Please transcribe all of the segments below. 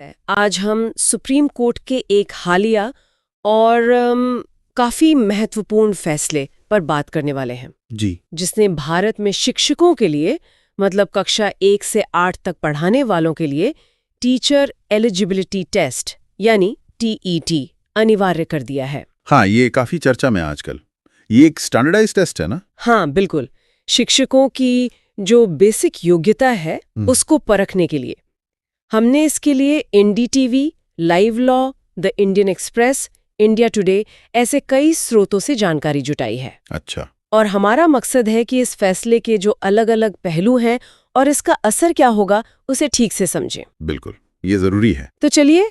आज हम supreme court के एक हालिया और काफी महत्वपूर्ण फैसले पर बात करने वाले हैं जी। जिसने भारत में शिक्षकों के लिए मतलब कक्षा 1 से 8 तक पढ़ाने वालों के लिए टीचर एलिजिबिलिटी टेस्ट यानी टीईटी अनिवार्य कर दिया है। हाँ, ये काफी चर्चा में है आजकल। ये एक स्टैंडर्डाइज्ड टेस्ट है ना? हाँ बिल्कुल, शिक्षकों की जो बेसिक योग्यता है उसको परखने के लिए हमने इसके लिए NDTV, live law, the Indian express, India today ऐसे कई स्रोतों से जानकारी जुटाई है। अच्छा। और हमारा मकसद है कि इस फैसले के जो अलग-अलग पहलू हैं और इसका असर क्या होगा उसे ठीक से समझें। बिल्कुल, ये जरूरी है। तो चलिए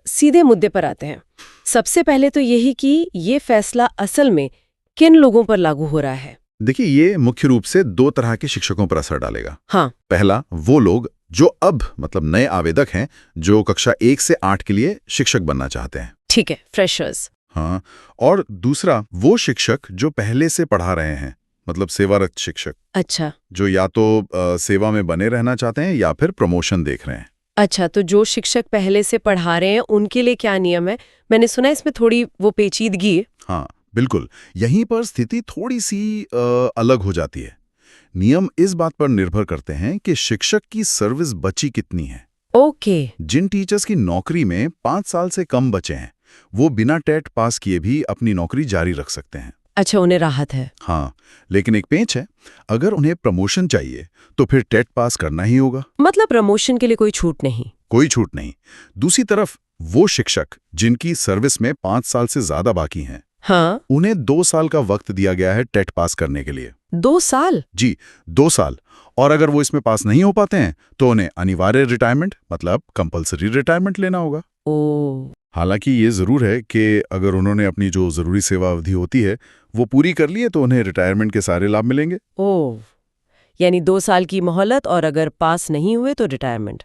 सीधे मुद्दे पर आते हैं। सबसे पहले तो यही कि ये फैसला असल में किन लोगों पर लागू हो रहा है। देखिए, ये मुख्य रूप से 2 तरह के शिक्षकों पर असर डालेगा। हाँ। पहला, वो लोग जो अब मतलब नए आवेदक हैं जो कक्षा 1 से 8 के लिए शिक्षक बनना चाहते हैं। ठीक है, फ्रेशर्स। हाँ, और दूसरा वो शिक्षक जो पहले से पढ़ा रहे हैं, मतलब सेवारत शिक्षक। अच्छा। जो या तो सेवा में बने रहना चाहते हैं या फिर प्रमोशन देख रहे हैं। अच्छा, तो जो शिक्षक पहले से पढ़ा रहे हैं उनके लिए क्या नियम है? मैंने सुना है इसमें थोड़ी वो पेचीदगी है। हाँ बिल्कुल, यहीं पर स्थिति थोड़ी सी अलग हो जाती है। नियम इस बात पर निर्भर करते हैं कि शिक्षक की सर्विस बची कितनी है। ओके। जिन टीचर्स की नौकरी में 5 साल से कम बचे हैं वो बिना टेट पास किए भी अपनी नौकरी जारी रख सकते हैं। अच्छा, उन्हें राहत है। हाँ, लेकिन एक पेंच है, अगर उन्हें प्रमोशन चाहिए तो फिर टेट पास करना ही होगा। मतलब प्रमोशन के लिए कोई छूट नहीं। कोई छूट नहीं। दूसरी तरफ वो शिक्षक जिनकी सर्विस में 5 साल से ज्यादा बाकी हैं, हाँ, उन्हें 2 साल का वक्त दिया गया है टेट पास करने के लिए। 2 साल? जी, 2 साल। और अगर वो इसमें पास नहीं हो पाते हैं तो उन्हें अनिवार्य रिटायरमेंट मतलब कंपलसरी रिटायरमेंट लेना होगा। ओ। हालांकि ये जरूर है कि अगर उन्होंने अपनी जो जरूरी सेवा अवधि होती है वो पूरी कर ली है तो उन्हें रिटायरमेंट के सारे लाभ मिलेंगे। ओ, यानी 2 साल की मोहलत और अगर पास नहीं हुए तो रिटायरमेंट।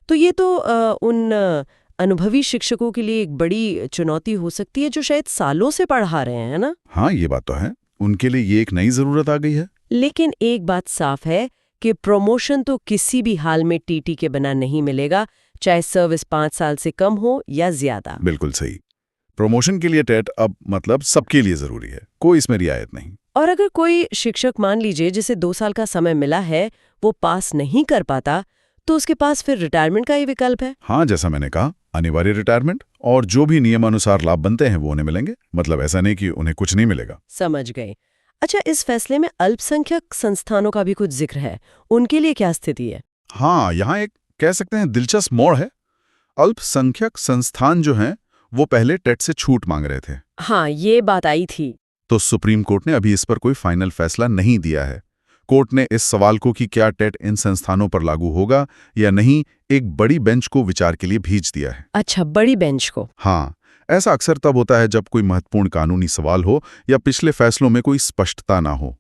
तो ये तो उन अनुभवी शिक्षकों के लिए एक बड़ी चुनौती हो सकती है जो शायद सालों से पढ़ा रहे हैं, है ना? हाँ, ये बात तो है। उनके लिए ये एक नई जरूरत आ गई है। लेकिन एक बात साफ है कि प्रमोशन तो किसी भी हाल में टीटी के बिना नहीं मिलेगा, चाहे सर्विस 5 साल से कम हो या ज्यादा। बिल्कुल सही। प्रमोशन के लिए टेट अब मतलब सबके लिए जरूरी है, कोई इसमें रियायत नहीं। और अगर कोई शिक्षक मान लीजिए जिसे 2 साल का समय मिला है वो पास नहीं कर पाता तो उसके पास फिर रिटायरमेंट का ही विकल्प है। हाँ, जैसा मैंने कहा, अनिवार्य रिटायरमेंट और जो भी नियमानुसार लाभ बनते हैं वो उन्हें मिलेंगे। मतलब ऐसा नहीं कि उन्हें कुछ नहीं मिलेगा। समझ गए। अच्छा, इस फैसले में अल्पसंख्यक संस्थानों का भी कुछ जिक्र है, उनके लिए क्या स्थिति है? हाँ, यहाँ एक कह सकते हैं दिलचस्प मोड़ है। अल्पसंख्यक संस्थान जो हैं वो पहले टेट से छूट मांग रहे थे। हाँ, ये बात आई थी। तो सुप्रीम कोर्ट ने अभी इस पर कोई फाइनल फैसला नहीं दिया है। कोर्ट ने इस सवाल को कि क्या टेट इन संस्थानों पर लागू होगा या नहीं एक बड़ी बेंच को विचार के लिए भेज दिया है। अच्छा, बड़ी बेंच को। हाँ, ऐसा अक्सर तब होता है जब कोई महत्वपूर्ण कानूनी सवाल हो या पिछले फैसलों में कोई स्पष्टता ना हो।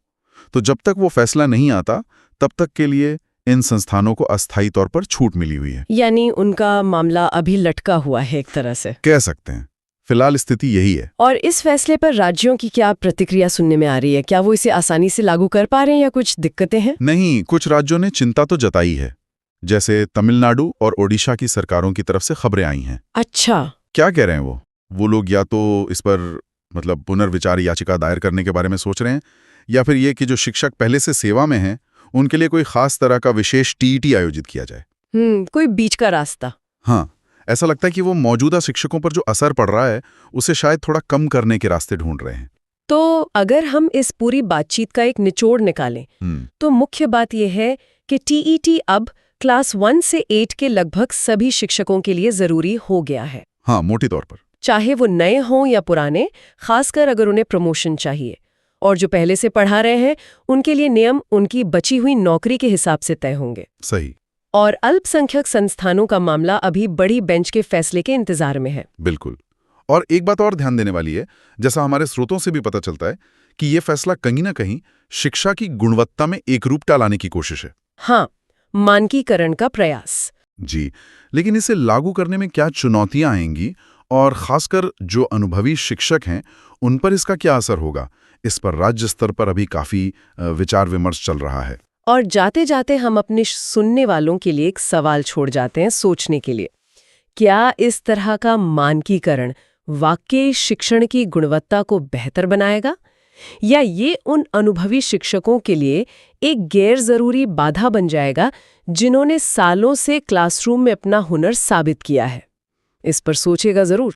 तो जब तक वो फैसला नहीं आता तब तक के लिए इन संस्थानों को अस्थायी तौर पर छूट मिली हुई है। यानी उनका मामला अभी लटका हुआ है एक तरह से, कह सकते हैं। फिलहाल स्थिति यही है। और इस फैसले पर राज्यों की क्या प्रतिक्रिया सुनने में आ रही है? क्या वो इसे आसानी से लागू कर पा रहे हैं या कुछ दिक्कतें हैं? नहीं, कुछ राज्यों ने चिंता तो जताई है, जैसे तमिलनाडु और ओडिशा की सरकारों की तरफ से खबरें आई हैं। अच्छा। क्या कह रहे हैं वो लोग या तो इस पर मतलब पुनर्विचार याचिका दायर करने के बारे में सोच रहे हैं या फिर ये कि जो शिक्षक पहले से सेवा में हैं उनके लिए कोई खास तरह का विशेष टीईटी आयोजित किया जाए। कोई बीच का रास्ता। हाँ, ऐसा लगता है कि वो मौजूदा शिक्षकों पर जो असर पड़ रहा है उसे शायद थोड़ा कम करने के रास्ते ढूंढ रहे हैं। तो अगर हम इस पूरी बातचीत का एक निचोड़ निकालें तो मुख्य बात यह है कि टीईटी अब क्लास 1 से 8 के लगभग सभी शिक्षकों के लिए जरूरी हो गया है। हाँ, मोटे तौर पर। चाहे वो नए हों या पुराने, खासकर अगर उन्हें प्रमोशन चाहिए। और जो पहले से पढ़ा रहे हैं उनके लिए नियम उनकी बची हुई नौकरी के हिसाब से तय होंगे। सही। और अल्पसंख्यक संस्थानों का मामला अभी बड़ी बेंच के फैसले के इंतजार में है। बिल्कुल। और एक बात और ध्यान देने वाली है, जैसा हमारे स्रोतों से भी पता चलता है कि ये फैसला कहीं ना कहीं शिक्षा की गुणवत्ता में एकरूपता लाने की कोशिश है। हाँ, मानकीकरण का प्रयास। जी, लेकिन इसे लागू करने में क्या चुनौतियां आएंगी और खासकर जो अनुभवी शिक्षक हैं उन पर इसका क्या असर होगा, इस पर राज्य स्तर पर अभी काफी विचार विमर्श चल रहा है। और जाते जाते हम अपने सुनने वालों के लिए एक सवाल छोड़ जाते हैं सोचने के लिए क्या इस तरह का मानकीकरण वाकई शिक्षण की गुणवत्ता को बेहतर बनाएगा, या ये उन अनुभवी शिक्षकों के लिए एक गैर जरूरी बाधा बन जाएगा जिन्होंने सालों से क्लासरूम में अपना हुनर साबित किया है? इस पर सोचेगा जरूर।